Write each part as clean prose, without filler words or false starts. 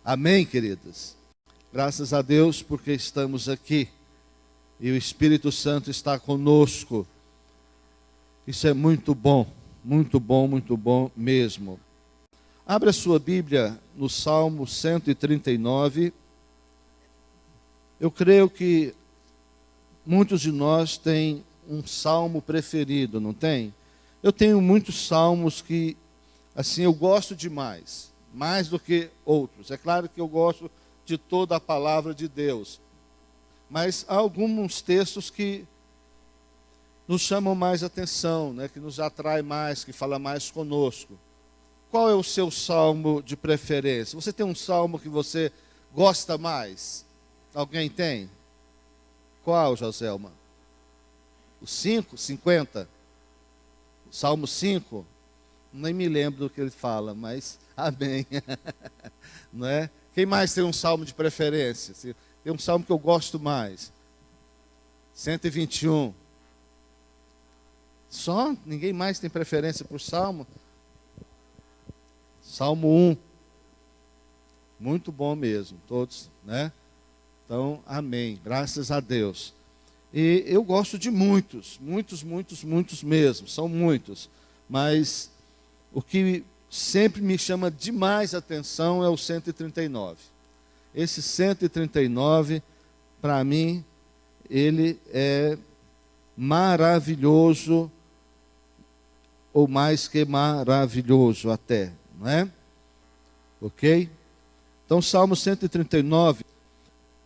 Amém, queridas? Graças a Deus porque estamos aqui e o Espírito Santo está conosco. Isso é muito bom mesmo. Abra sua Bíblia no Salmo 139. Eu creio que muitos de nós têm um salmo preferido, não tem? Eu tenho muitos salmos que, assim, eu gosto demais, mais do que outros. É claro que eu gosto de toda a palavra de Deus, mas há alguns textos que nos chamam mais atenção, né? Que nos atrai mais, que fala mais conosco. Qual é o seu salmo de preferência? Você tem um salmo que você gosta mais? Alguém tem? Qual, Joselma? O 5, 50? O Salmo 5? Nem me lembro do que ele fala, mas amém. Não é? Quem mais tem um salmo de preferência? Tem um salmo que eu gosto mais. 121. Só? Ninguém mais tem preferência por salmo? Salmo 1. Muito bom mesmo, todos, né? Então, amém. Graças a Deus. E eu gosto de muitos mesmo, são muitos. Mas o que sempre me chama demais atenção é o 139. Esse 139, para mim, ele é maravilhoso, ou mais que maravilhoso até, não é? Ok? Então, Salmo 139.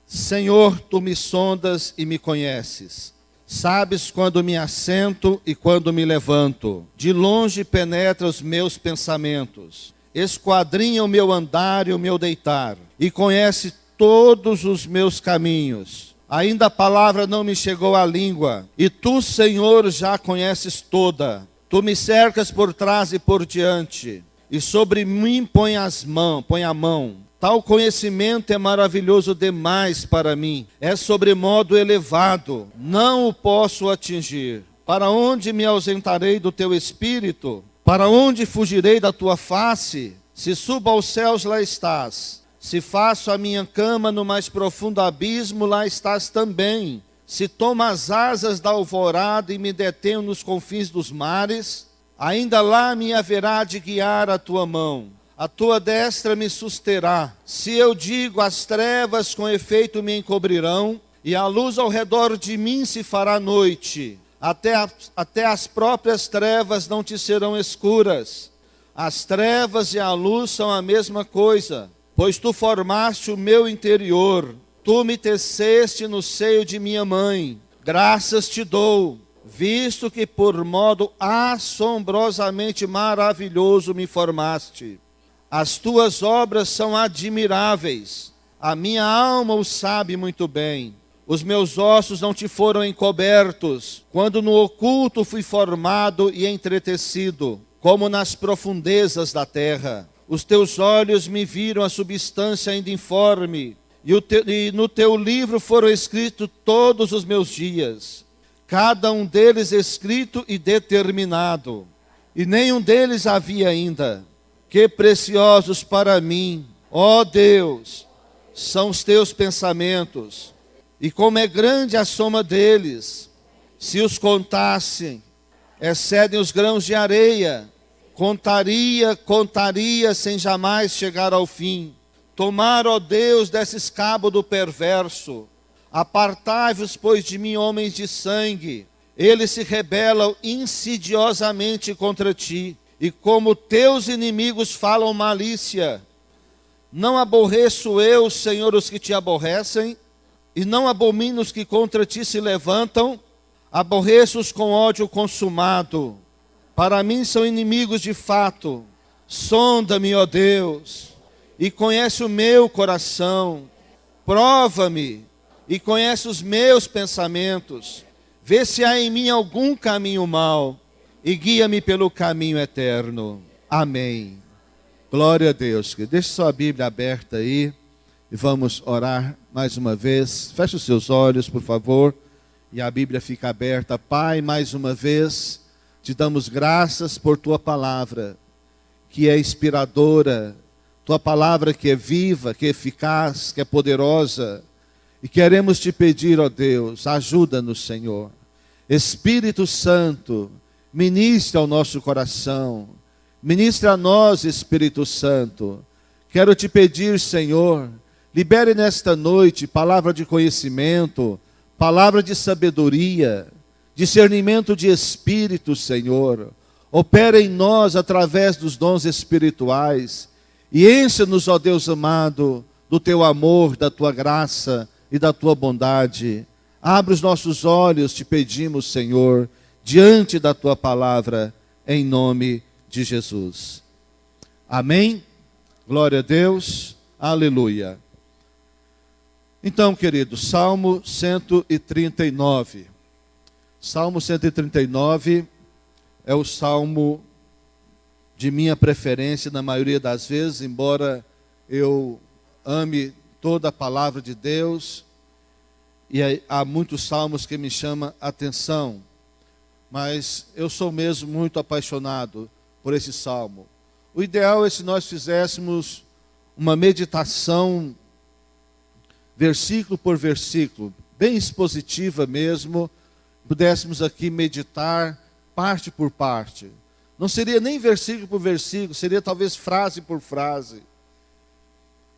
Senhor, tu me sondas e me conheces. Sabes quando me assento e quando me levanto. De longe penetra os meus pensamentos. Esquadrinha o meu andar e o meu deitar. E conhece todos os meus caminhos. Ainda a palavra não me chegou à língua. E tu, Senhor, já a conheces toda. Tu me cercas por trás e por diante. E sobre mim põe a mão. Tal conhecimento é maravilhoso demais para mim, é sobremodo elevado, não o posso atingir. Para onde me ausentarei do teu espírito? Para onde fugirei da tua face? Se subo aos céus, lá estás. Se faço a minha cama no mais profundo abismo, lá estás também. Se tomo as asas da alvorada e me detenho nos confins dos mares, ainda lá me haverá de guiar a tua mão. A tua destra me susterá. Se eu digo, as trevas com efeito me encobrirão, e a luz ao redor de mim se fará noite. Até as próprias trevas não te serão escuras. As trevas e a luz são a mesma coisa, pois tu formaste o meu interior. Tu me teceste no seio de minha mãe. Graças te dou, visto que por modo assombrosamente maravilhoso me formaste. As tuas obras são admiráveis, a minha alma o sabe muito bem. Os meus ossos não te foram encobertos, quando no oculto fui formado e entretecido, como nas profundezas da terra. Os teus olhos me viram a substância ainda informe, e no teu livro foram escritos todos os meus dias, cada um deles escrito e determinado, e nenhum deles havia ainda. Que preciosos para mim, ó Deus, são os teus pensamentos, e como é grande a soma deles. Se os contassem, excedem os grãos de areia. Contaria sem jamais chegar ao fim. Tomar, ó Deus, desses cabo do perverso. Apartai-vos, pois, de mim, homens de sangue. Eles se rebelam insidiosamente contra ti. E como teus inimigos falam malícia, não aborreço eu, Senhor, os que te aborrecem, e não abomino os que contra ti se levantam, aborreço-os com ódio consumado. Para mim são inimigos de fato. Sonda-me, ó Deus, e conhece o meu coração. Prova-me, e conhece os meus pensamentos. Vê se há em mim algum caminho mau, e guia-me pelo caminho eterno. Amém. Glória a Deus. Deixe sua Bíblia aberta aí e vamos orar mais uma vez. Feche os seus olhos, por favor, e a Bíblia fica aberta. Pai, mais uma vez, te damos graças por tua palavra, que é inspiradora, tua palavra que é viva, que é eficaz, que é poderosa. E queremos te pedir, ó Deus, ajuda-nos, Senhor. Espírito Santo, ministra ao nosso coração. Ministra a nós, Espírito Santo. Quero te pedir, Senhor, libere nesta noite palavra de conhecimento, palavra de sabedoria, discernimento de espírito, Senhor. Opera em nós através dos dons espirituais. E encha-nos, ó Deus amado, do teu amor, da tua graça e da tua bondade. Abre os nossos olhos, te pedimos, Senhor, diante da tua palavra, em nome de Jesus. Amém? Glória a Deus. Aleluia. Então, queridos, Salmo 139. Salmo 139 é o salmo de minha preferência na maioria das vezes, embora eu ame toda a palavra de Deus, e há muitos salmos que me chamam a atenção, mas eu sou mesmo muito apaixonado por esse salmo. O ideal é se nós fizéssemos uma meditação, versículo por versículo, bem expositiva mesmo, pudéssemos aqui meditar parte por parte. Não seria nem versículo por versículo, seria talvez frase por frase,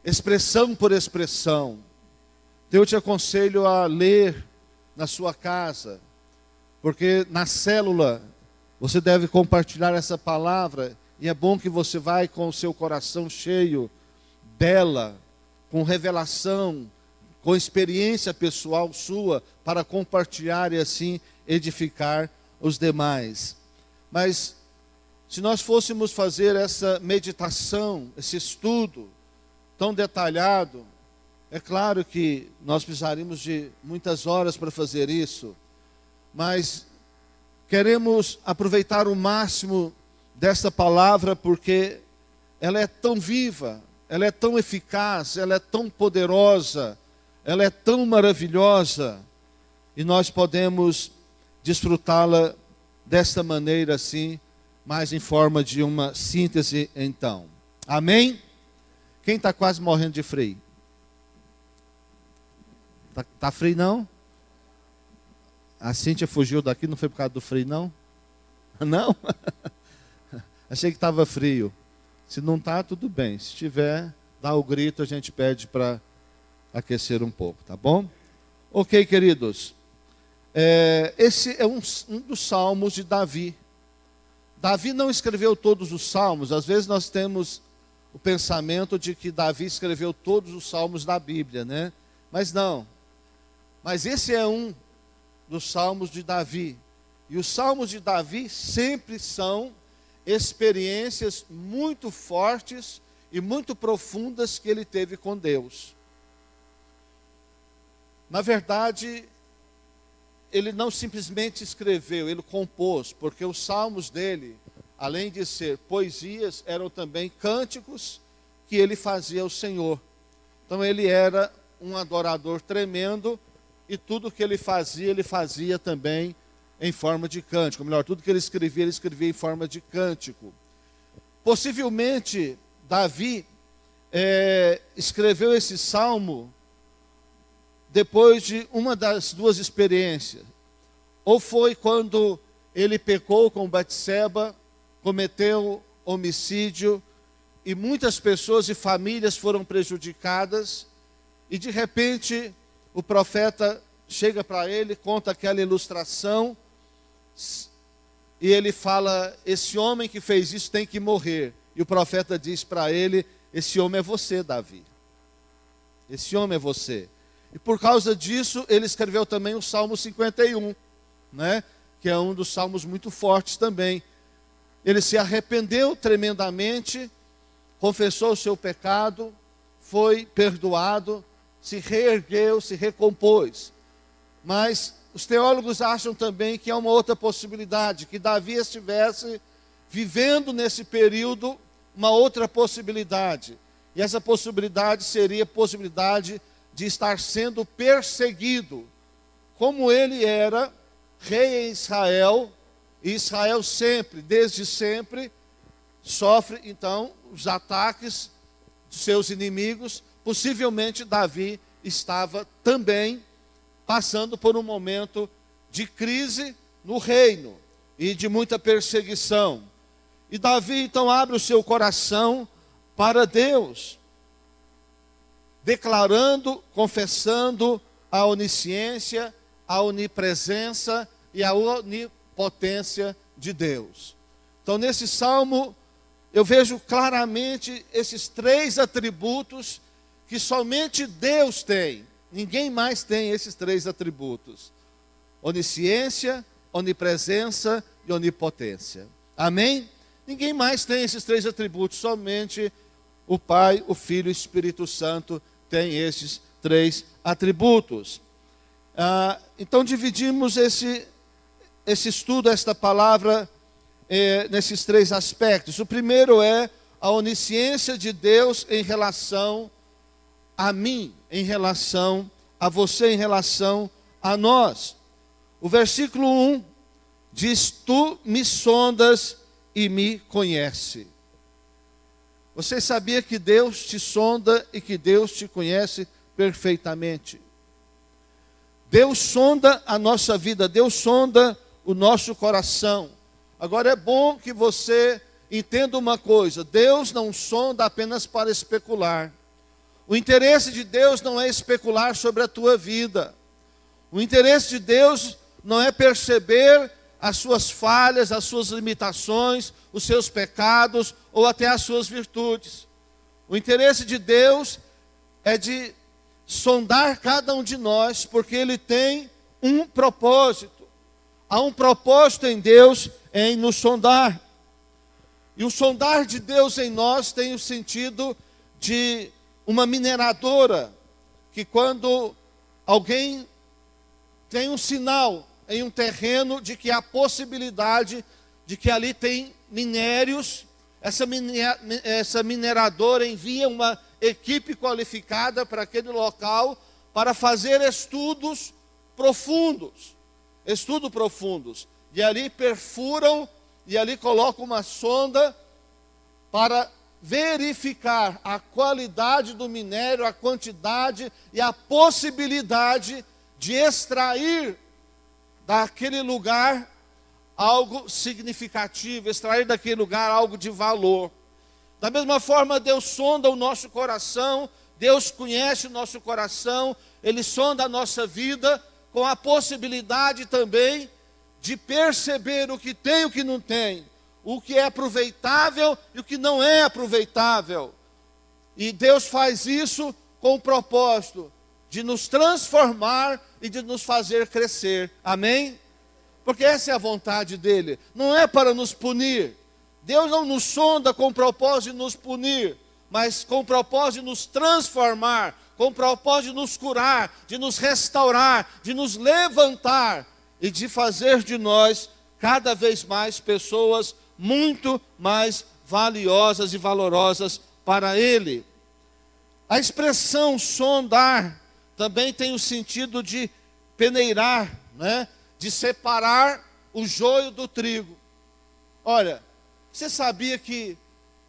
expressão por expressão. Então eu te aconselho a ler na sua casa, porque na célula você deve compartilhar essa palavra, e é bom que você vai com o seu coração cheio dela, com revelação, com experiência pessoal sua, para compartilhar e assim edificar os demais. Mas se nós fôssemos fazer essa meditação, esse estudo tão detalhado, é claro que nós precisaríamos de muitas horas para fazer isso, mas queremos aproveitar o máximo dessa palavra, porque ela é tão viva, ela é tão eficaz, ela é tão poderosa, ela é tão maravilhosa, e nós podemos desfrutá-la desta maneira assim, mais em forma de uma síntese então. Amém? Quem está quase morrendo de frio? Tá frio não? A Cíntia fugiu daqui, não foi por causa do frio não? Não? Achei que estava frio. Se não está, tudo bem. Se tiver, dá o grito, a gente pede para aquecer um pouco, tá bom? Ok, queridos. Esse é um dos salmos de Davi. Davi não escreveu todos os salmos. Às vezes nós temos o pensamento de que Davi escreveu todos os salmos da Bíblia, né? Mas não. Mas esse é um dos salmos de Davi. E os salmos de Davi sempre são experiências muito fortes e muito profundas que ele teve com Deus. Na verdade, ele não simplesmente escreveu, ele compôs, porque os salmos dele, além de ser poesias, eram também cânticos que ele fazia ao Senhor. Então ele era um adorador tremendo, e tudo que ele fazia também em forma de cântico. Ou melhor, tudo que ele escrevia em forma de cântico. Possivelmente, Davi escreveu esse salmo depois de uma das duas experiências. Ou foi quando ele pecou com Batseba, cometeu homicídio, e muitas pessoas e famílias foram prejudicadas, e de repente o profeta chega para ele, conta aquela ilustração, e ele fala: esse homem que fez isso tem que morrer. E o profeta diz para ele: esse homem é você, Davi. Esse homem é você. E por causa disso, ele escreveu também o Salmo 51, né? Que é um dos salmos muito fortes também. Ele se arrependeu tremendamente, confessou o seu pecado, foi perdoado, se reergueu, se recompôs. Mas os teólogos acham também que há uma outra possibilidade, que Davi estivesse vivendo nesse período uma outra possibilidade. E essa possibilidade seria a possibilidade de estar sendo perseguido, como ele era rei em Israel, e Israel sempre, desde sempre, sofre então os ataques dos seus inimigos, possivelmente Davi estava também passando por um momento de crise no reino e de muita perseguição. E Davi então abre o seu coração para Deus, declarando, confessando a onisciência, a onipresença e a onipotência de Deus. Então, nesse salmo, eu vejo claramente esses três atributos que somente Deus tem. Ninguém mais tem esses três atributos: onisciência, onipresença e onipotência. Amém? Ninguém mais tem esses três atributos, somente o Pai, o Filho e o Espírito Santo têm esses três atributos. Então dividimos esse estudo, esta palavra, nesses três aspectos. O primeiro é a onisciência de Deus em relação a mim, em relação a você, em relação a nós. O versículo 1 diz: tu me sondas e me conhece. Você sabia que Deus te sonda e que Deus te conhece perfeitamente? Deus sonda a nossa vida, Deus sonda o nosso coração. Agora é bom que você entenda uma coisa: Deus não sonda apenas para especular. O interesse de Deus não é especular sobre a tua vida. O interesse de Deus não é perceber as suas falhas, as suas limitações, os seus pecados ou até as suas virtudes. O interesse de Deus é de sondar cada um de nós, porque Ele tem um propósito. Há um propósito em Deus em nos sondar. E o sondar de Deus em nós tem o sentido de uma mineradora, que quando alguém tem um sinal em um terreno de que há possibilidade de que ali tem minérios, essa mineradora envia uma equipe qualificada para aquele local para fazer estudos profundos. E ali perfuram e ali colocam uma sonda para verificar a qualidade do minério, a quantidade e a possibilidade de extrair daquele lugar algo significativo, extrair daquele lugar algo de valor. Da mesma forma, Deus sonda o nosso coração, Deus conhece o nosso coração, Ele sonda a nossa vida com a possibilidade também de perceber o que tem e o que não tem, o que é aproveitável e o que não é aproveitável. E Deus faz isso com o propósito de nos transformar e de nos fazer crescer. Amém? Porque essa é a vontade dEle. Não é para nos punir. Deus não nos sonda com o propósito de nos punir, mas com o propósito de nos transformar, com o propósito de nos curar, de nos restaurar, de nos levantar e de fazer de nós cada vez mais pessoas muito mais valiosas e valorosas para Ele. A expressão sondar também tem o sentido de peneirar, né? De separar o joio do trigo. Olha, você sabia que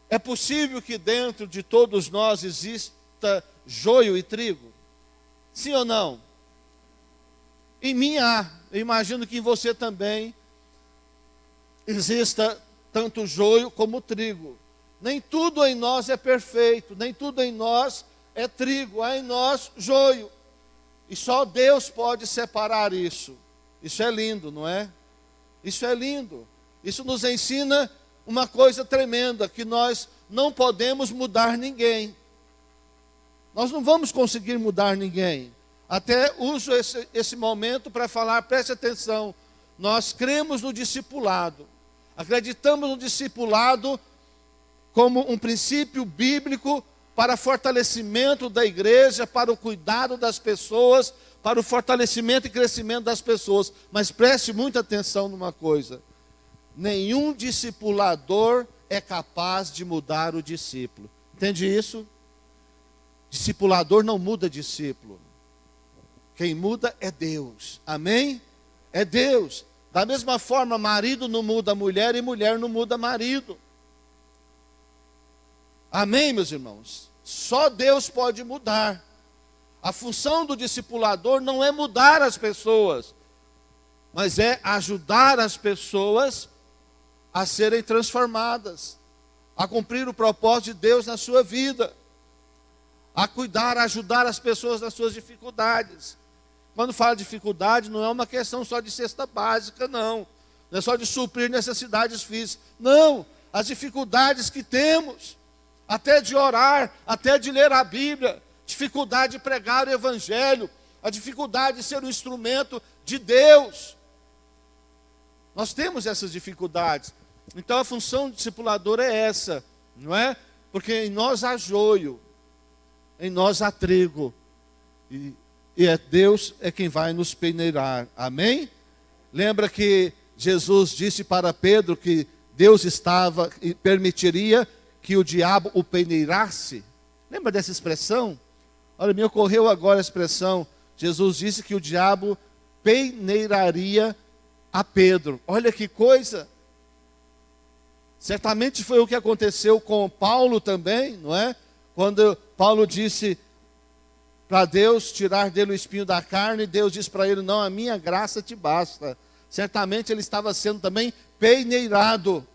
é possível que dentro de todos nós exista joio e trigo? Sim ou não? Em mim há, eu imagino que em você também exista tanto joio como trigo. Nem tudo em nós é perfeito, nem tudo em nós é trigo, há em nós joio. E só Deus pode separar isso. Isso é lindo, não é? Isso é lindo. Isso nos ensina uma coisa tremenda, que nós não podemos mudar ninguém. Nós não vamos conseguir mudar ninguém. Até uso esse momento para falar, preste atenção, nós cremos no discipulado. Acreditamos no discipulado como um princípio bíblico para fortalecimento da igreja, para o cuidado das pessoas, para o fortalecimento e crescimento das pessoas. Mas preste muita atenção numa coisa: nenhum discipulador é capaz de mudar o discípulo. Entende isso? Discipulador não muda discípulo. Quem muda é Deus. Amém? É Deus. Da mesma forma, marido não muda mulher e mulher não muda marido. Amém, meus irmãos? Só Deus pode mudar. A função do discipulador não é mudar as pessoas, mas é ajudar as pessoas a serem transformadas, a cumprir o propósito de Deus na sua vida, a cuidar, a ajudar as pessoas nas suas dificuldades. Quando fala de dificuldade, não é uma questão só de cesta básica, não. Não é só de suprir necessidades físicas. Não, as dificuldades que temos, até de orar, até de ler a Bíblia, dificuldade de pregar o Evangelho, a dificuldade de ser um instrumento de Deus. Nós temos essas dificuldades. Então a função do discipulador é essa, não é? Porque em nós há joio, em nós há trigo, e é Deus é quem vai nos peneirar. Amém? Lembra que Jesus disse para Pedro que Deus estava e permitiria que o diabo o peneirasse? Lembra dessa expressão? Olha, me ocorreu agora a expressão. Jesus disse que o diabo peneiraria a Pedro. Olha que coisa. Certamente foi o que aconteceu com Paulo também, não é? Quando Paulo disse para Deus tirar dele o espinho da carne, Deus disse para ele: não, a minha graça te basta. Certamente ele estava sendo também peneirado.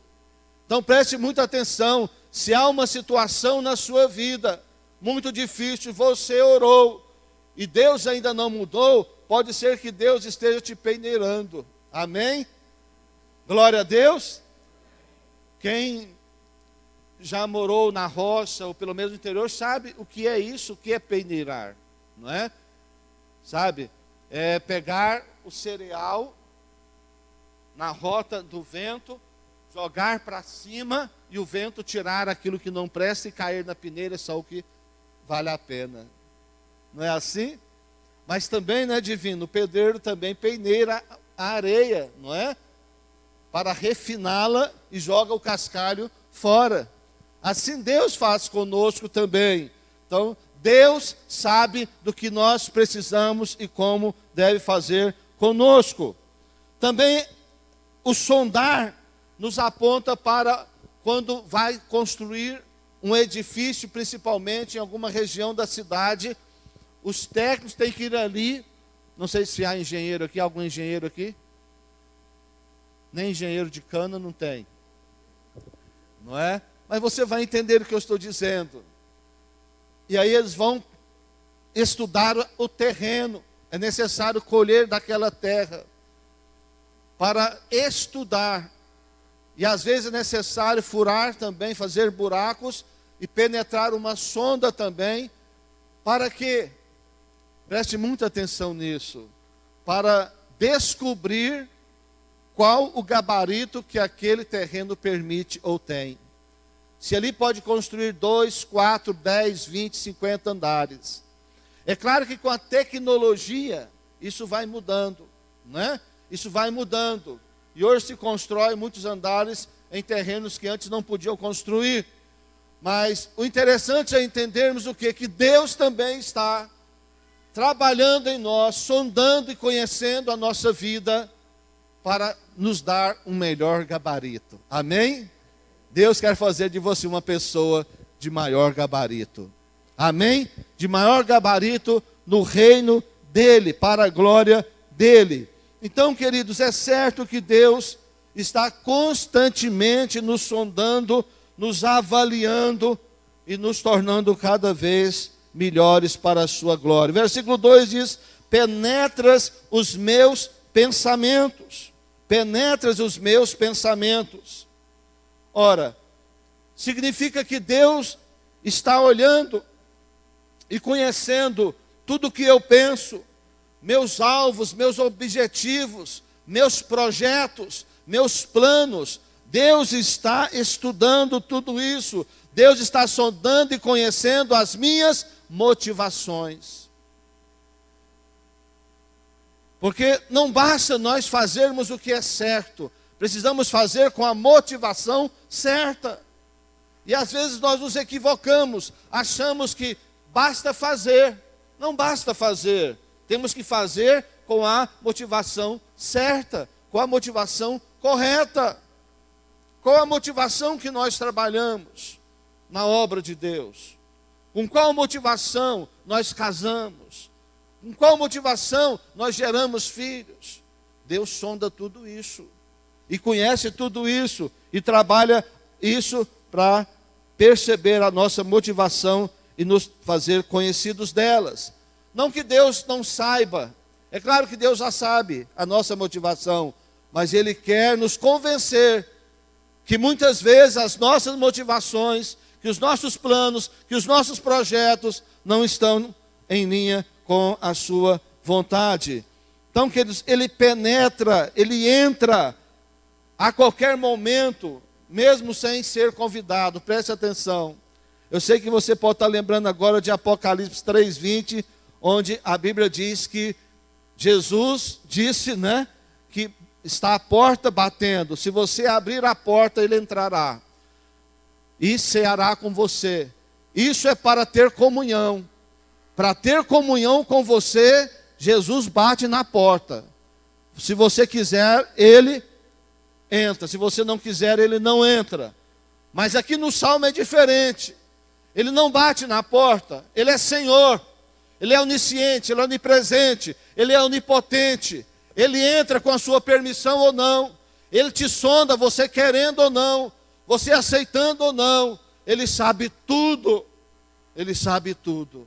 Então preste muita atenção. Se há uma situação na sua vida muito difícil, você orou e Deus ainda não mudou, pode ser que Deus esteja te peneirando. Amém? Glória a Deus. Quem já morou na roça, ou pelo menos no interior, sabe o que é isso, o que é peneirar, não é? Sabe? É pegar o cereal na rota do vento, jogar para cima e o vento tirar aquilo que não presta e cair na peneira só o que vale a pena. Não é assim? Mas também, né, divino, o pedreiro também peneira a areia, não é? Para refiná-la e joga o cascalho fora. Assim Deus faz conosco também. Então, Deus sabe do que nós precisamos e como deve fazer conosco. Também o sondar nos aponta para quando vai construir um edifício, principalmente em alguma região da cidade. Os técnicos têm que ir ali. Não sei se há engenheiro aqui, algum engenheiro aqui? Nem engenheiro de cana não tem. Não é? Mas você vai entender o que eu estou dizendo. E aí eles vão estudar o terreno. É necessário colher daquela terra para estudar. E às vezes é necessário furar também, fazer buracos e penetrar uma sonda também, para que, preste muita atenção nisso, para descobrir qual o gabarito que aquele terreno permite ou tem. Se ali pode construir 2, 4, 10, 20, 50 andares. É claro que com a tecnologia isso vai mudando, né? Isso vai mudando. E hoje se constrói muitos andares em terrenos que antes não podiam construir. Mas o interessante é entendermos o quê? Que Deus também está trabalhando em nós, sondando e conhecendo a nossa vida para nos dar um melhor gabarito. Amém? Deus quer fazer de você uma pessoa de maior gabarito. Amém? De maior gabarito no reino dele, para a glória dele. Então, queridos, é certo que Deus está constantemente nos sondando, nos avaliando e nos tornando cada vez melhores para a sua glória. Versículo 2 diz: penetras os meus pensamentos. Penetras os meus pensamentos. Ora, significa que Deus está olhando e conhecendo tudo o que eu penso, meus alvos, meus objetivos, meus projetos, meus planos. Deus está estudando tudo isso. Deus está sondando e conhecendo as minhas motivações. Porque não basta nós fazermos o que é certo, precisamos fazer com a motivação certa. E às vezes nós nos equivocamos, achamos que basta fazer. Não basta fazer, temos que fazer com a motivação certa, com a motivação correta. Qual a motivação que nós trabalhamos na obra de Deus? Com qual motivação nós casamos? Com qual motivação nós geramos filhos? Deus sonda tudo isso. E conhece tudo isso. E trabalha isso para perceber a nossa motivação e nos fazer conhecidos delas. Não que Deus não saiba. É claro que Deus já sabe a nossa motivação. Mas Ele quer nos convencer que muitas vezes as nossas motivações, que os nossos planos, que os nossos projetos não estão em linha com a sua vontade. Então, queridos, Ele penetra, Ele entra a qualquer momento, mesmo sem ser convidado. Preste atenção. Eu sei que você pode estar lembrando agora de Apocalipse 3:20, onde a Bíblia diz que Jesus disse, que está a porta batendo. Se você abrir a porta, Ele entrará e ceará com você. Isso é para ter comunhão. Para ter comunhão com você, Jesus bate na porta. Se você quiser, Ele entra. Se você não quiser, Ele não entra. Mas aqui no Salmo é diferente. Ele não bate na porta. Ele é Senhor. Ele é onisciente, Ele é onipresente, Ele é onipotente. Ele entra com a sua permissão ou não. Ele te sonda, você querendo ou não, você aceitando ou não. Ele sabe tudo. Ele sabe tudo.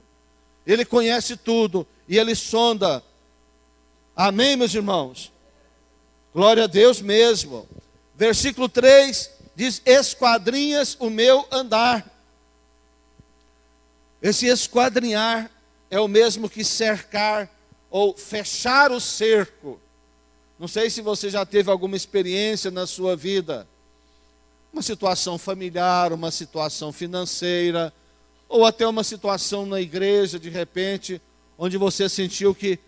Ele conhece tudo e Ele sonda. Amém, meus irmãos? Glória a Deus mesmo. Versículo 3 diz: esquadrinhas o meu andar. Esse esquadrinhar é o mesmo que cercar ou fechar o cerco. Não sei se você já teve alguma experiência na sua vida, uma situação familiar, uma situação financeira, ou até uma situação na igreja, de repente, onde você sentiu que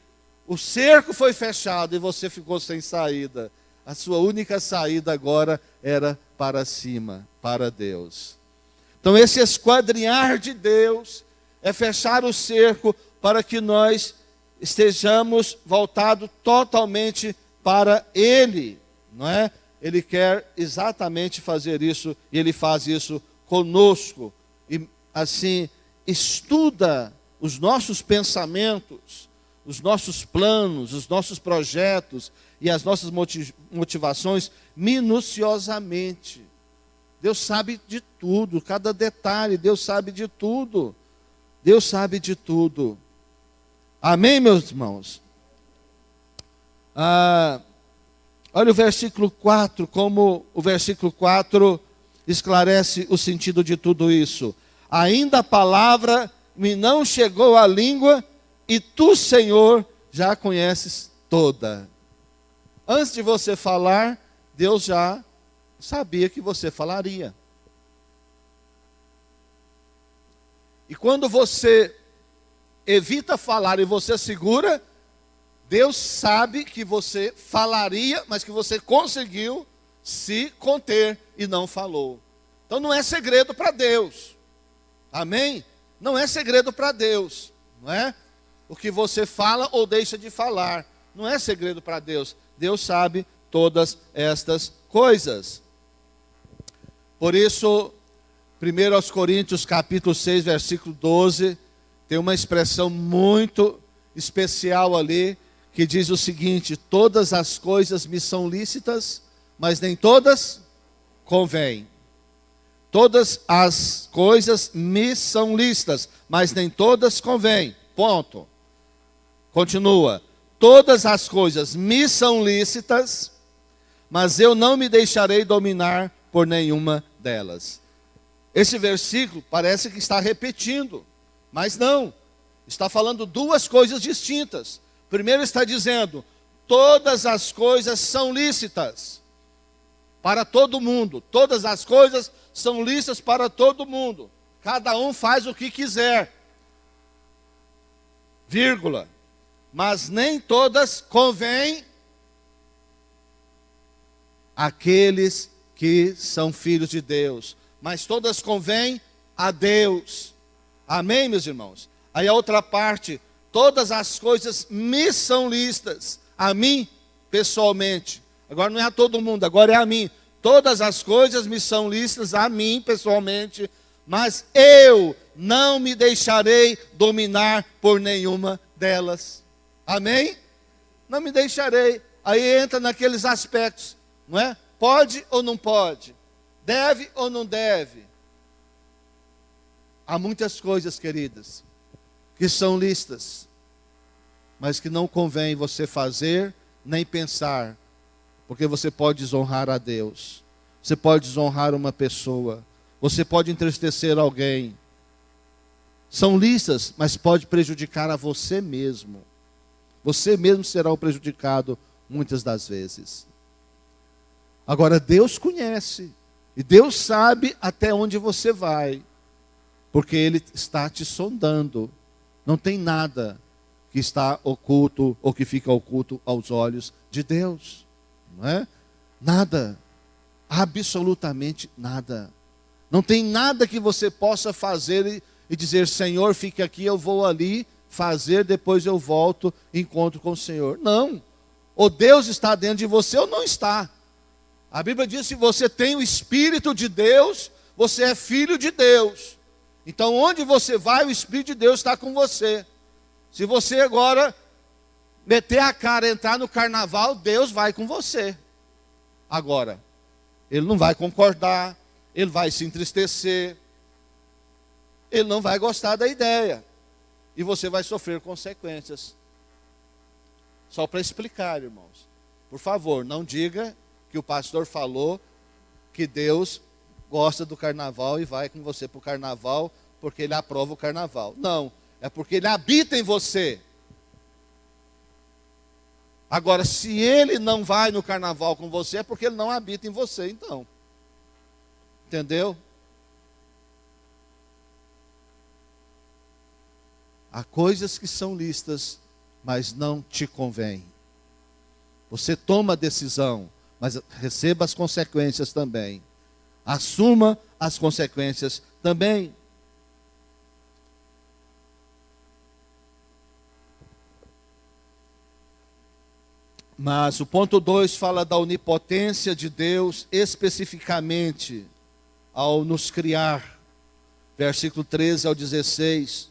o cerco foi fechado e você ficou sem saída. A sua única saída agora era para cima, para Deus. Então esse esquadrinhar de Deus é fechar o cerco para que nós estejamos voltados totalmente para Ele, não é? Ele quer exatamente fazer isso, e Ele faz isso conosco. E assim, estuda os nossos pensamentos, os nossos planos, os nossos projetos e as nossas motivações minuciosamente. Deus sabe de tudo, cada detalhe, Deus sabe de tudo. Deus sabe de tudo. Amém, meus irmãos? Olha o versículo 4, como o versículo 4 esclarece o sentido de tudo isso. Ainda a palavra me não chegou à língua, e tu, Senhor, já a conheces toda. Antes de você falar, Deus já sabia que você falaria. E quando você evita falar e você segura, Deus sabe que você falaria, mas que você conseguiu se conter e não falou. Então não é segredo para Deus. Amém? Não é segredo para Deus, não é? O que você fala ou deixa de falar, não é segredo para Deus. Deus sabe todas estas coisas. Por isso, 1 Coríntios capítulo 6, versículo 12, tem uma expressão muito especial ali, que diz o seguinte: todas as coisas me são lícitas, mas nem todas convêm. Todas as coisas me são lícitas, mas nem todas convêm. Ponto. Continua. Todas as coisas me são lícitas, mas eu não me deixarei dominar por nenhuma delas. Esse versículo parece que está repetindo, mas não. Está falando duas coisas distintas. Primeiro está dizendo: todas as coisas são lícitas para todo mundo. Todas as coisas são lícitas para todo mundo. Cada um faz o que quiser. Vírgula. Mas nem todas convêm àqueles que são filhos de Deus. Mas todas convêm a Deus. Amém, meus irmãos? Aí a outra parte: todas as coisas me são lícitas, a mim pessoalmente. Agora não é a todo mundo, agora é a mim. Todas as coisas me são lícitas a mim pessoalmente, mas eu não me deixarei dominar por nenhuma delas. Amém? Não me deixarei. Aí entra naqueles aspectos, não é? Pode ou não pode? Deve ou não deve? Há muitas coisas, queridas, que são listas, mas que não convém você fazer nem pensar, porque você pode desonrar a Deus, você pode desonrar uma pessoa, você pode entristecer alguém. São listas, mas pode prejudicar a você mesmo. Você mesmo será o prejudicado muitas das vezes. Agora, Deus conhece, e Deus sabe até onde você vai, porque Ele está te sondando. Não tem nada que está oculto ou que fica oculto aos olhos de Deus, não é? Nada, absolutamente nada. Não tem nada que você possa fazer e dizer: Senhor, fique aqui, eu vou ali fazer, depois eu volto e encontro com o Senhor. Não, ou Deus está dentro de você ou não está. A Bíblia diz: se você tem o Espírito de Deus, você é filho de Deus. Então onde você vai, o Espírito de Deus está com você. Se você agora meter a cara, entrar no carnaval, Deus vai com você. Agora, Ele não vai concordar, Ele vai se entristecer, Ele não vai gostar da ideia, e você vai sofrer consequências. Só para explicar, irmãos, por favor, não diga que o pastor falou que Deus gosta do carnaval e vai com você para o carnaval porque Ele aprova o carnaval. Não, é porque Ele habita em você. Agora, se Ele não vai no carnaval com você, é porque Ele não habita em você, então. Entendeu? Há coisas que são listas, mas não te convém. Você toma a decisão, mas receba as consequências também. Assuma as consequências também. Mas o ponto 2 fala da onipotência de Deus, especificamente ao nos criar. Versículo 13 ao 16.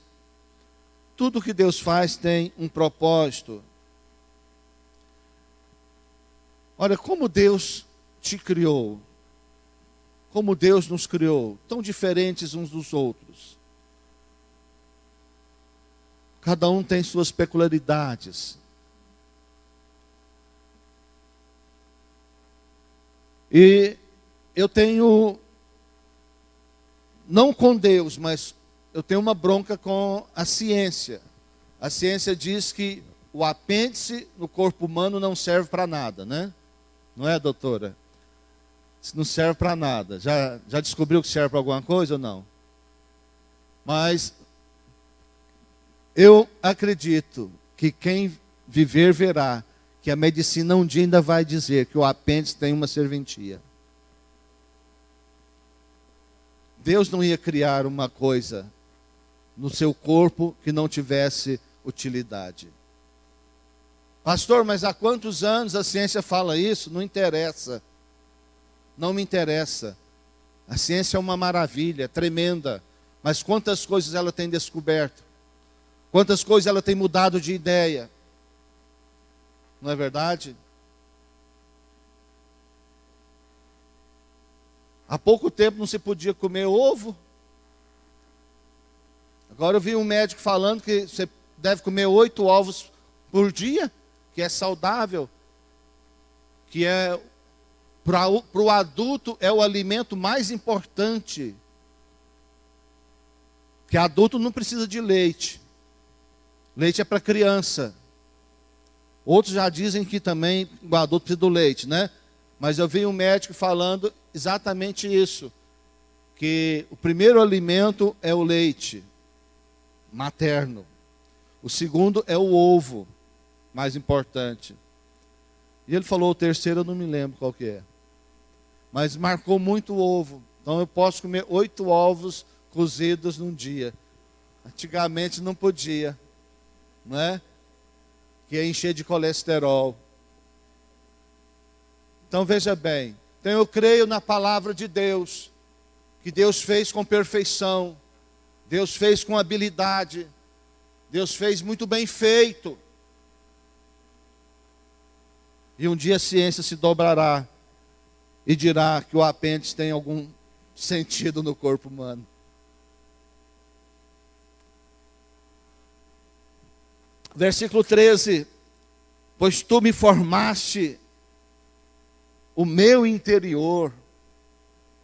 Tudo que Deus faz tem um propósito. Olha, como Deus te criou, como Deus nos criou, tão diferentes uns dos outros. Cada um tem suas peculiaridades. E eu tenho, não com Deus, mas eu tenho uma bronca com a ciência. A ciência diz que o apêndice no corpo humano não serve para nada, né? Não é, doutora? Não serve para nada. Já descobriu que serve para alguma coisa ou não? Mas eu acredito que quem viver verá que a medicina um dia ainda vai dizer que o apêndice tem uma serventia. Deus não ia criar uma coisa no seu corpo que não tivesse utilidade. Pastor, mas há quantos anos a ciência fala isso? Não interessa. Não me interessa. A ciência é uma maravilha, é tremenda. Mas quantas coisas ela tem descoberto? Quantas coisas ela tem mudado de ideia? Não é verdade? Há pouco tempo não se podia comer ovo. Agora eu vi um médico falando que você deve comer 8 ovos por dia, que é saudável, que é para o adulto é o alimento mais importante. Que adulto não precisa de leite. Leite é para criança. Outros já dizem que também o adulto precisa do leite, né? Mas eu vi um médico falando exatamente isso. Que o primeiro alimento é o leite materno. O segundo é o ovo, mais importante. E ele falou o terceiro, eu não me lembro qual que é. Mas marcou muito o ovo. Então eu posso comer 8 ovos cozidos num dia. Antigamente não podia, não é? Que ia encher de colesterol. Então veja bem, então eu creio na palavra de Deus, que Deus fez com perfeição. Deus fez com habilidade. Deus fez muito bem feito. E um dia a ciência se dobrará e dirá que o apêndice tem algum sentido no corpo humano. Versículo 13. Pois tu me formaste o meu interior.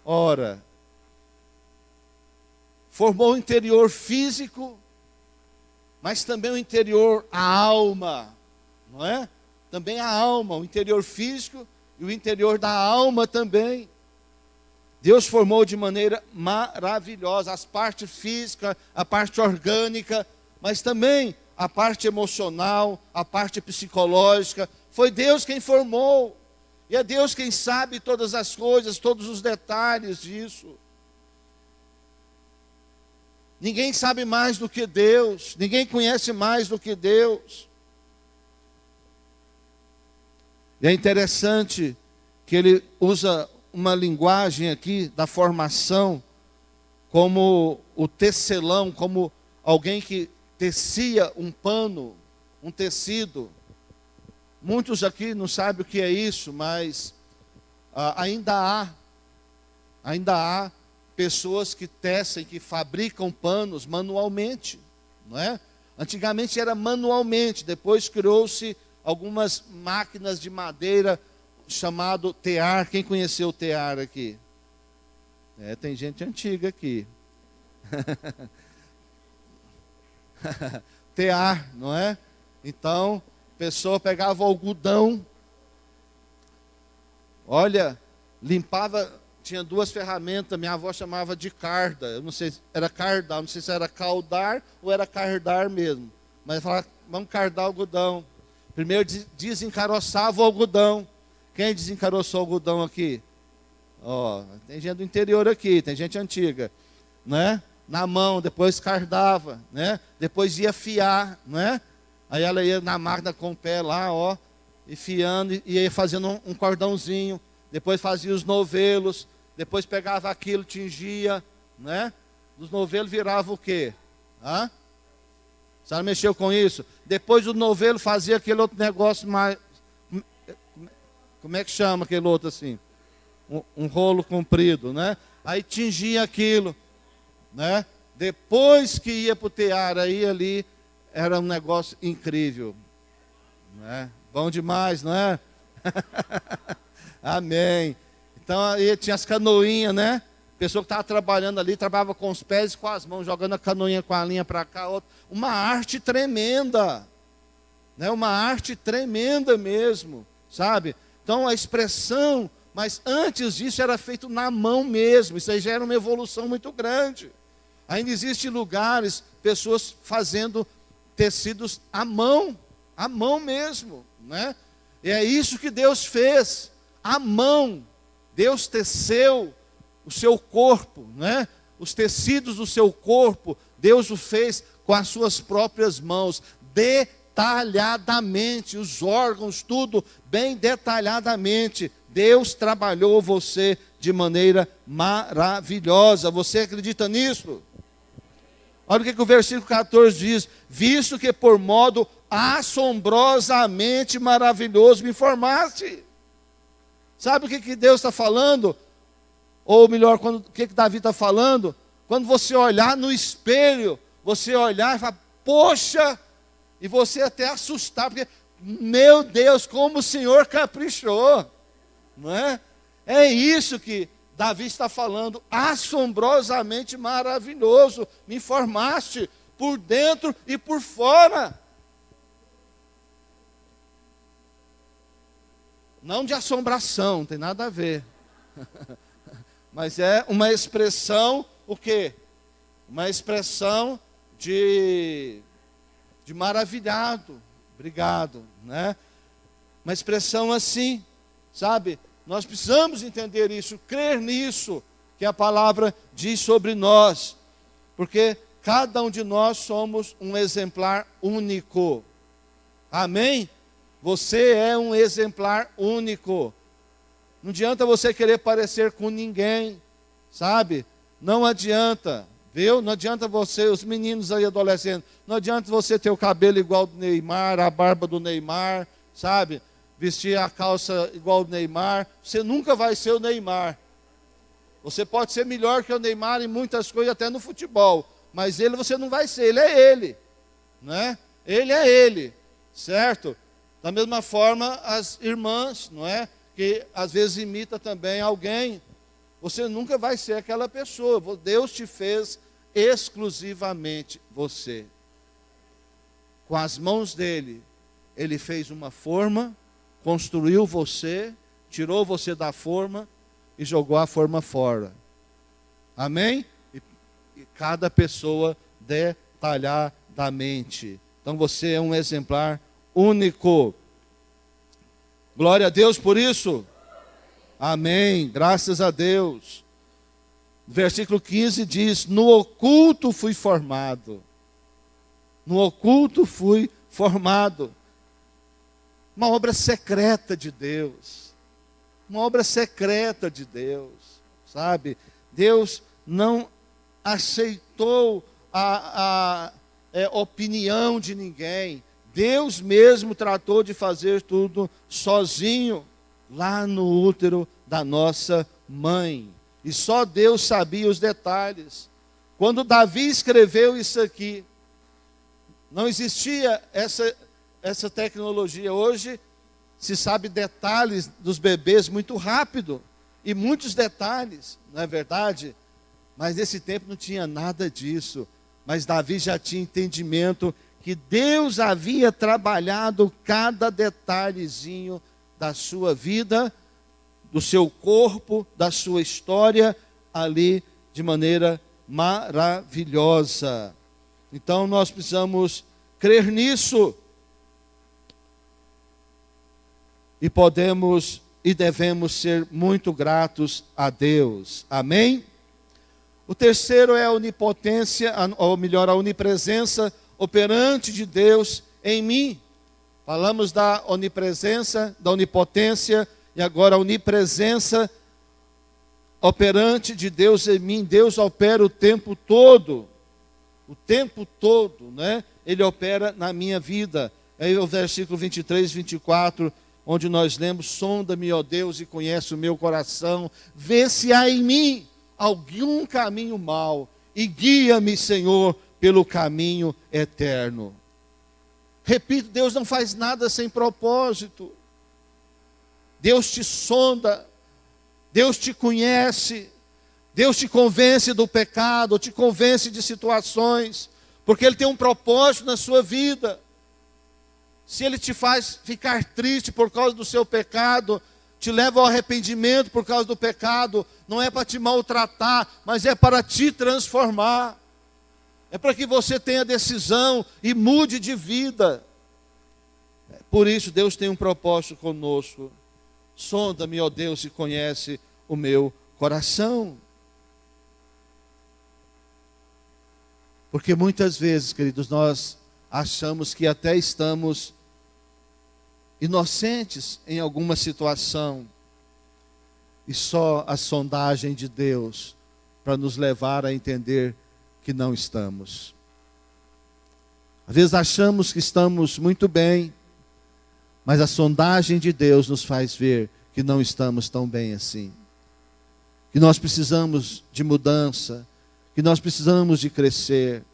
Ora, formou o interior físico, mas também o interior, a alma, não é? Também a alma, o interior físico e o interior da alma também. Deus formou de maneira maravilhosa as partes físicas, a parte orgânica, mas também a parte emocional, a parte psicológica. Foi Deus quem formou. E é Deus quem sabe todas as coisas, todos os detalhes disso. Ninguém sabe mais do que Deus. Ninguém conhece mais do que Deus. E é interessante que ele usa uma linguagem aqui da formação como o tecelão, como alguém que tecia um pano, um tecido. Muitos aqui não sabem o que é isso, mas ainda há pessoas que tecem, que fabricam panos manualmente, não é? Antigamente era manualmente, depois criou-se algumas máquinas de madeira chamado tear. Quem conheceu o tear aqui? Tem gente antiga aqui. Tear, não é? Então, a pessoa pegava o algodão, olha, limpava, tinha duas ferramentas, minha avó chamava de carda, eu não sei se era cardar, não sei se era caldar ou era cardar mesmo, mas falava, vamos cardar o algodão. Primeiro desencaroçava o algodão. Quem desencaroçou o algodão aqui? Tem gente do interior aqui, tem gente antiga, né? Na mão, depois cardava, né? Depois ia fiar, né? Aí ela ia na máquina com o pé lá, e fiando, e ia fazendo um cordãozinho. Depois fazia os novelos, depois pegava aquilo, tingia, né? Dos novelos virava o quê? A senhora mexeu com isso? Depois do novelo fazia aquele outro negócio mais... Como é que chama aquele outro assim? Um rolo comprido, né? Aí tingia aquilo, né? Depois que ia para o tear, aí ali era um negócio incrível, né? Bom demais, não é? Amém. Então aí tinha as canoinhas, né? A pessoa que estava trabalhando ali, trabalhava com os pés e com as mãos, jogando a canoinha com a linha para cá, outra. Uma arte tremenda, né? Uma arte tremenda mesmo, sabe? Então a expressão, mas antes disso era feito na mão mesmo. Isso aí já era uma evolução muito grande. Ainda existem lugares, pessoas fazendo tecidos à mão mesmo, né? E é isso que Deus fez, à mão. Deus teceu o seu corpo, né? Os tecidos do seu corpo, Deus o fez com as suas próprias mãos, detalhadamente, os órgãos, tudo bem detalhadamente. Deus trabalhou você de maneira maravilhosa. Você acredita nisso? Olha o que o versículo 14 diz: visto que por modo assombrosamente maravilhoso me formaste. Sabe o que Deus está falando? Ou melhor, o que Davi está falando? Quando você olhar no espelho, você olhar e falar, poxa, e você até assustar, porque, meu Deus, como o Senhor caprichou, não é? É isso que Davi está falando, assombrosamente maravilhoso, me formaste por dentro e por fora. Não de assombração, não tem nada a ver. Mas é uma expressão, o quê? Uma expressão de maravilhado. Obrigado, né? Uma expressão assim, sabe? Nós precisamos entender isso, crer nisso, que a palavra diz sobre nós. Porque cada um de nós somos um exemplar único. Amém? Você é um exemplar único. Não adianta você querer parecer com ninguém, sabe? Não adianta. Viu? Não adianta você, os meninos aí adolescentes, não adianta você ter o cabelo igual do Neymar, a barba do Neymar, sabe? Vestir a calça igual do Neymar. Você nunca vai ser o Neymar. Você pode ser melhor que o Neymar em muitas coisas, até no futebol. Mas ele você não vai ser, ele é ele. Né? Ele é ele. Certo? Da mesma forma, as irmãs, não é? Que às vezes imita também alguém. Você nunca vai ser aquela pessoa. Deus te fez exclusivamente você. Com as mãos dele, ele fez uma forma, construiu você, tirou você da forma e jogou a forma fora. Amém? E cada pessoa detalhadamente. Então você é um exemplar único. Glória a Deus por isso. Amém, graças a Deus. Versículo 15 diz: no oculto fui formado. No oculto fui formado. Uma obra secreta de Deus. Uma obra secreta de Deus. Sabe? Deus não aceitou a opinião de ninguém. Deus mesmo tratou de fazer tudo sozinho. Lá no útero da nossa mãe. E só Deus sabia os detalhes. Quando Davi escreveu isso aqui, não existia essa tecnologia. Hoje se sabe detalhes dos bebês muito rápido. E muitos detalhes, não é verdade? Mas nesse tempo não tinha nada disso. Mas Davi já tinha entendimento que Deus havia trabalhado cada detalhezinho da sua vida, do seu corpo, da sua história, ali de maneira maravilhosa. Então nós precisamos crer nisso. E podemos e devemos ser muito gratos a Deus. Amém? O terceiro é a onipotência, ou melhor, a onipresença operante de Deus em mim. Falamos da onipresença, da onipotência, e agora a onipresença operante de Deus em mim. Deus opera o tempo todo, né? Ele opera na minha vida. Aí o versículo 23, 24, onde nós lemos: sonda-me, ó Deus, e conhece o meu coração, vê se há em mim algum caminho mau, e guia-me, Senhor, pelo caminho eterno. Repito, Deus não faz nada sem propósito. Deus te sonda, Deus te conhece, Deus te convence do pecado, te convence de situações, porque Ele tem um propósito na sua vida. Se Ele te faz ficar triste por causa do seu pecado, te leva ao arrependimento por causa do pecado, não é para te maltratar, mas é para te transformar. É para que você tenha decisão e mude de vida. Por isso Deus tem um propósito conosco. Sonda-me, ó Deus, e conhece o meu coração. Porque muitas vezes, queridos, nós achamos que até estamos inocentes em alguma situação. E só a sondagem de Deus para nos levar a entender que não estamos. Às vezes achamos que estamos muito bem, mas a sondagem de Deus nos faz ver que não estamos tão bem assim. Que nós precisamos de mudança, que nós precisamos de crescer.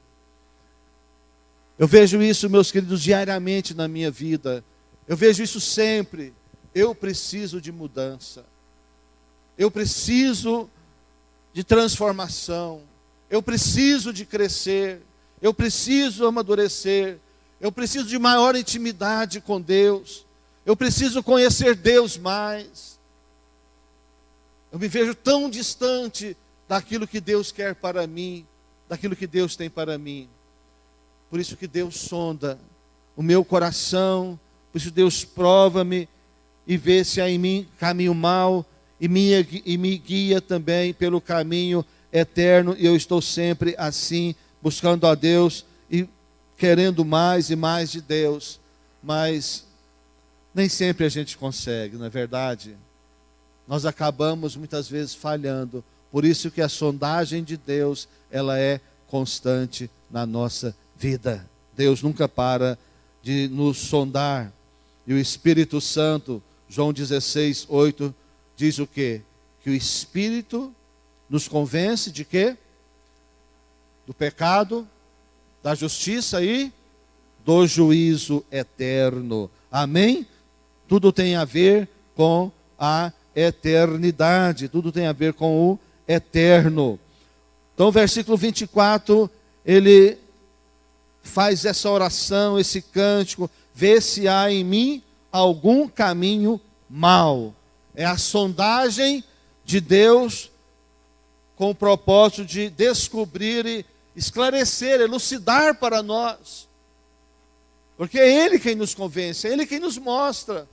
Eu vejo isso, meus queridos, diariamente na minha vida. Eu vejo isso sempre. Eu preciso de mudança. Eu preciso de transformação. Eu preciso de crescer. Eu preciso amadurecer. Eu preciso de maior intimidade com Deus. Eu preciso conhecer Deus mais. Eu me vejo tão distante daquilo que Deus quer para mim, daquilo que Deus tem para mim. Por isso que Deus sonda o meu coração, por isso Deus prova-me e vê se há em mim caminho mau e me guia também pelo caminho eterno. E eu estou sempre assim, buscando a Deus e querendo mais e mais de Deus. Mas nem sempre a gente consegue, não é verdade? Nós acabamos muitas vezes falhando. Por isso que a sondagem de Deus, ela é constante na nossa vida. Deus nunca para de nos sondar. E o Espírito Santo, João 16, 8, diz o quê? Que o Espírito nos convence de quê? Do pecado, da justiça e do juízo eterno. Amém? Tudo tem a ver com a eternidade, tudo tem a ver com o eterno. Então, versículo 24, ele faz essa oração, esse cântico, vê se há em mim algum caminho mau. É a sondagem de Deus com o propósito de descobrir e esclarecer, elucidar para nós. Porque é Ele quem nos convence, é Ele quem nos mostra.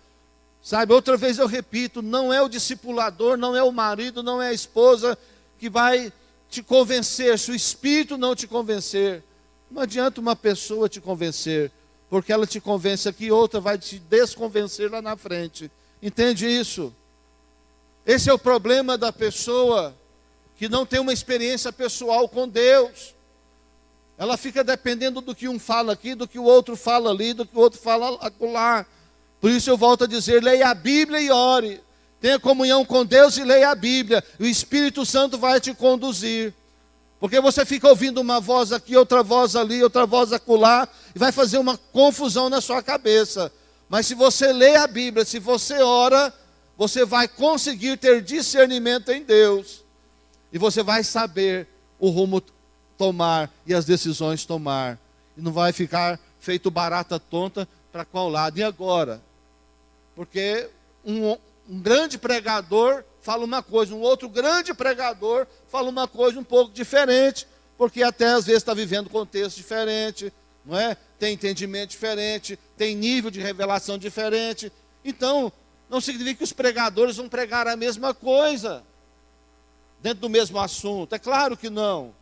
Sabe, outra vez eu repito, não é o discipulador, não é o marido, não é a esposa que vai te convencer, se o Espírito não te convencer. Não adianta uma pessoa te convencer, porque ela te convence aqui, outra vai te desconvencer lá na frente. Entende isso? Esse é o problema da pessoa que não tem uma experiência pessoal com Deus. Ela fica dependendo do que um fala aqui, do que o outro fala ali, do que o outro fala acolá. Por isso eu volto a dizer, leia a Bíblia e ore. Tenha comunhão com Deus e leia a Bíblia. O Espírito Santo vai te conduzir. Porque você fica ouvindo uma voz aqui, outra voz ali, outra voz acolá, e vai fazer uma confusão na sua cabeça. Mas se você lê a Bíblia, se você ora, você vai conseguir ter discernimento em Deus. E você vai saber o rumo tomar e as decisões tomar. E não vai ficar feito barata tonta para qual lado. E agora? Porque um grande pregador fala uma coisa, um outro grande pregador fala uma coisa um pouco diferente, porque até às vezes está vivendo contexto diferente, não é? Tem entendimento diferente, tem nível de revelação diferente. Então, não significa que os pregadores vão pregar a mesma coisa, dentro do mesmo assunto. É claro que não.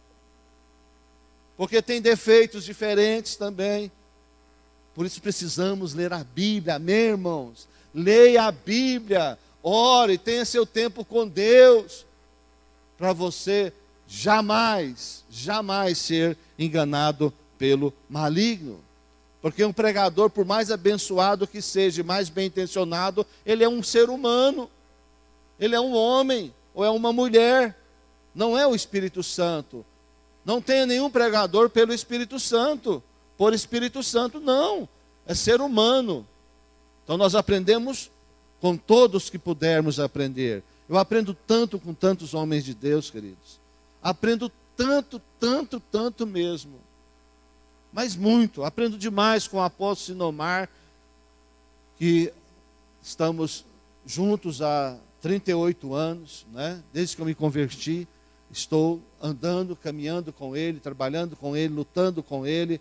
Porque tem defeitos diferentes também. Por isso precisamos ler a Bíblia, amém, irmãos? Leia a Bíblia, ore, tenha seu tempo com Deus, para você jamais ser enganado pelo maligno. Porque um pregador, por mais abençoado que seja, mais bem intencionado, ele é um ser humano, ele é um homem, ou é uma mulher, não é o Espírito Santo. Não tenha nenhum pregador pelo Espírito Santo, por Espírito Santo, não, é ser humano. Então nós aprendemos com todos que pudermos aprender. Eu aprendo tanto com tantos homens de Deus, queridos. Aprendo tanto mesmo. Mas muito. Aprendo demais com o apóstolo Sinomar, que estamos juntos há 38 anos, né? Desde que eu me converti, estou andando, caminhando com ele, trabalhando com ele, lutando com ele,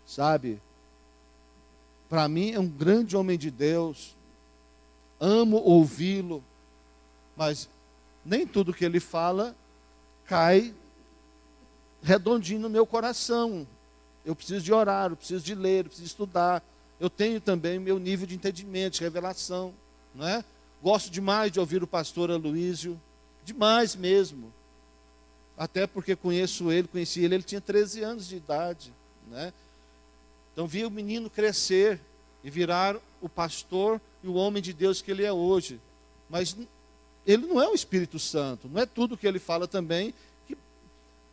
sabe? Para mim é um grande homem de Deus, amo ouvi-lo, mas nem tudo que ele fala cai redondinho no meu coração. Eu preciso de orar, eu preciso de ler, eu preciso estudar. Eu tenho também meu nível de entendimento, de revelação, não é? Gosto demais de ouvir o pastor Aloísio, demais mesmo. Até porque conheci ele tinha 13 anos de idade, né? Então vi o menino crescer e virar o pastor e o homem de Deus que ele é hoje. Mas ele não é o Espírito Santo, não é tudo que ele fala também que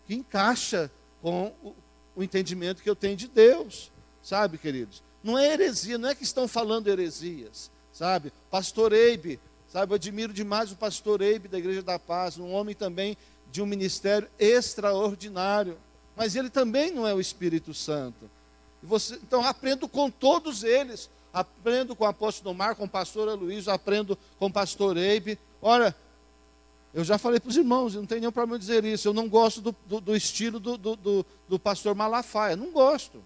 encaixa com o entendimento que eu tenho de Deus, sabe, queridos? Não é heresia, não é que estão falando heresias, sabe? Pastor Eibe, sabe, eu admiro demais o pastor Eibe da Igreja da Paz, um homem também de um ministério extraordinário, mas ele também não é o Espírito Santo. Então aprendo com todos eles, aprendo com o apóstolo Omar, com o pastor Aloísio, aprendo com o pastor Eibe. Olha, eu já falei para os irmãos, não tem nenhum problema dizer isso, eu não gosto do estilo do pastor Malafaia, não gosto,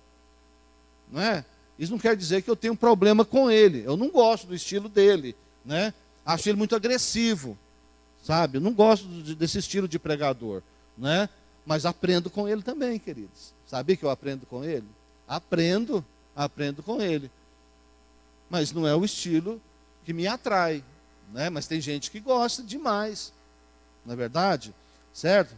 não é? Isso não quer dizer que eu tenho um problema com ele, eu não gosto do estilo dele, né? Acho ele muito agressivo, sabe? Eu não gosto desse estilo de pregador, né? Mas aprendo com ele também, queridos. Sabia que eu aprendo com ele? Aprendo com ele. Mas não é o estilo que me atrai, né? Mas tem gente que gosta demais, não é verdade? Certo?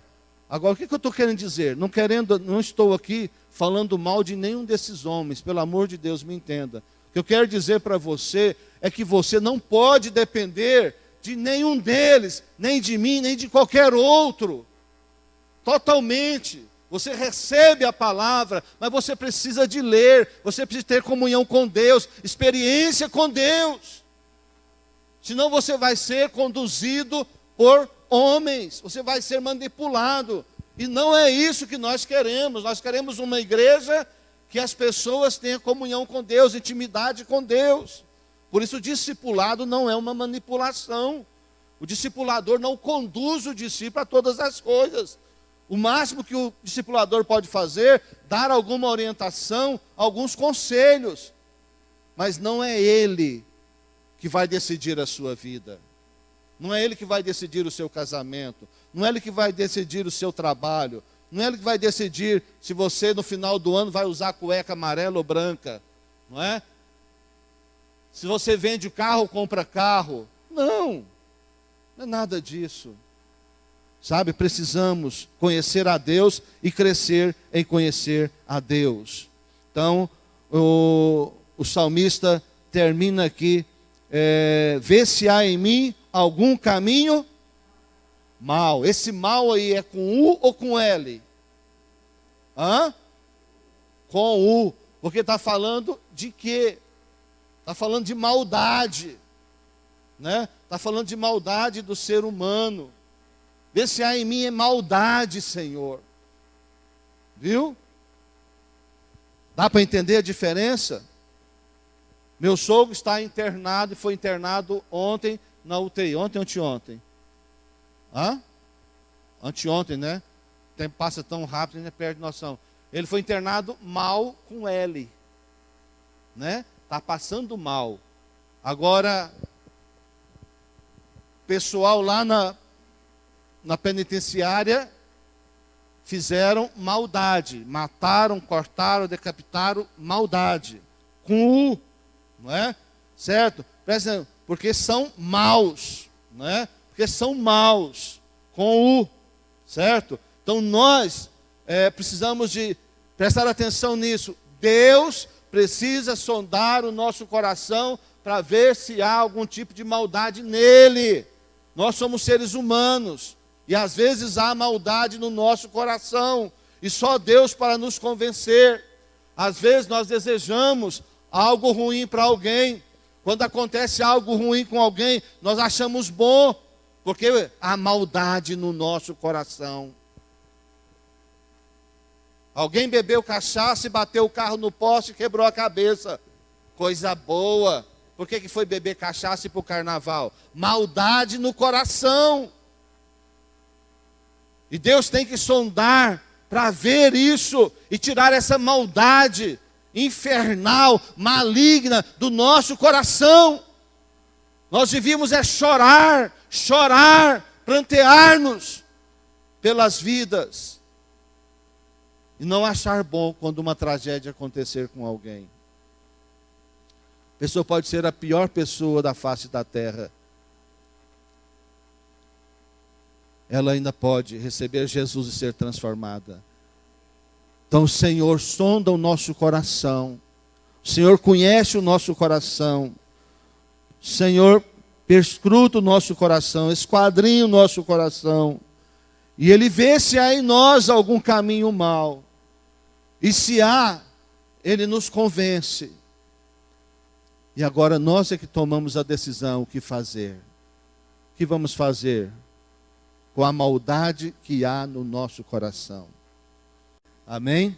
Agora, o que eu estou querendo dizer? Não estou aqui falando mal de nenhum desses homens, pelo amor de Deus, me entenda. O que eu quero dizer para você é que você não pode depender de nenhum deles, nem de mim, nem de qualquer outro. Totalmente. Você recebe a palavra, mas você precisa de ler, você precisa ter comunhão com Deus, experiência com Deus. Senão você vai ser conduzido por homens, você vai ser manipulado. E não é isso que nós queremos. Nós queremos uma igreja que as pessoas tenham comunhão com Deus, intimidade com Deus. Por isso o discipulado não é uma manipulação. O discipulador não conduz o discípulo a todas as coisas. O máximo que o discipulador pode fazer, dar alguma orientação, alguns conselhos. Mas não é ele que vai decidir a sua vida. Não é ele que vai decidir o seu casamento. Não é ele que vai decidir o seu trabalho. Não é ele que vai decidir se você no final do ano vai usar cueca amarela ou branca. Não é? Se você vende carro ou compra carro. Não é nada disso. Sabe, precisamos conhecer a Deus e crescer em conhecer a Deus. Então, o salmista termina aqui, vê se há em mim algum caminho mal. Esse mal aí é com U ou com L? Com U, porque está falando de quê? Está falando de maldade, né? Está falando de maldade do ser humano. Vê se há em mim maldade, Senhor. Viu? Dá para entender a diferença? Meu sogro está internado e foi internado ontem na UTI. Ontem ou anteontem? Anteontem, né? O tempo passa tão rápido, a gente perde noção. Ele foi internado mal com L. Né? Está passando mal. Agora, pessoal lá na penitenciária fizeram maldade. Mataram, cortaram, decapitaram, maldade. Com U, não é? Certo? Presta atenção, porque são maus, não é? Porque são maus, com U, certo? Então nós precisamos de prestar atenção nisso. Deus precisa sondar o nosso coração para ver se há algum tipo de maldade nele. Nós somos seres humanos. E às vezes há maldade no nosso coração. E só Deus para nos convencer. Às vezes nós desejamos algo ruim para alguém. Quando acontece algo ruim com alguém, nós achamos bom. Porque há maldade no nosso coração. Alguém bebeu cachaça e bateu o carro no poste e quebrou a cabeça. Coisa boa. Por que foi beber cachaça e ir para o carnaval? Maldade no coração. E Deus tem que sondar para ver isso e tirar essa maldade infernal, maligna do nosso coração. Nós devíamos chorar, prantear-nos pelas vidas. E não achar bom quando uma tragédia acontecer com alguém. A pessoa pode ser a pior pessoa da face da terra. Ela ainda pode receber Jesus e ser transformada. Então o Senhor sonda o nosso coração. O Senhor conhece o nosso coração. O Senhor perscruta o nosso coração, esquadrinha o nosso coração. E Ele vê se há em nós algum caminho mau. E se há, Ele nos convence. E agora nós é que tomamos a decisão, o que fazer. O que vamos fazer com a maldade que há no nosso coração? Amém?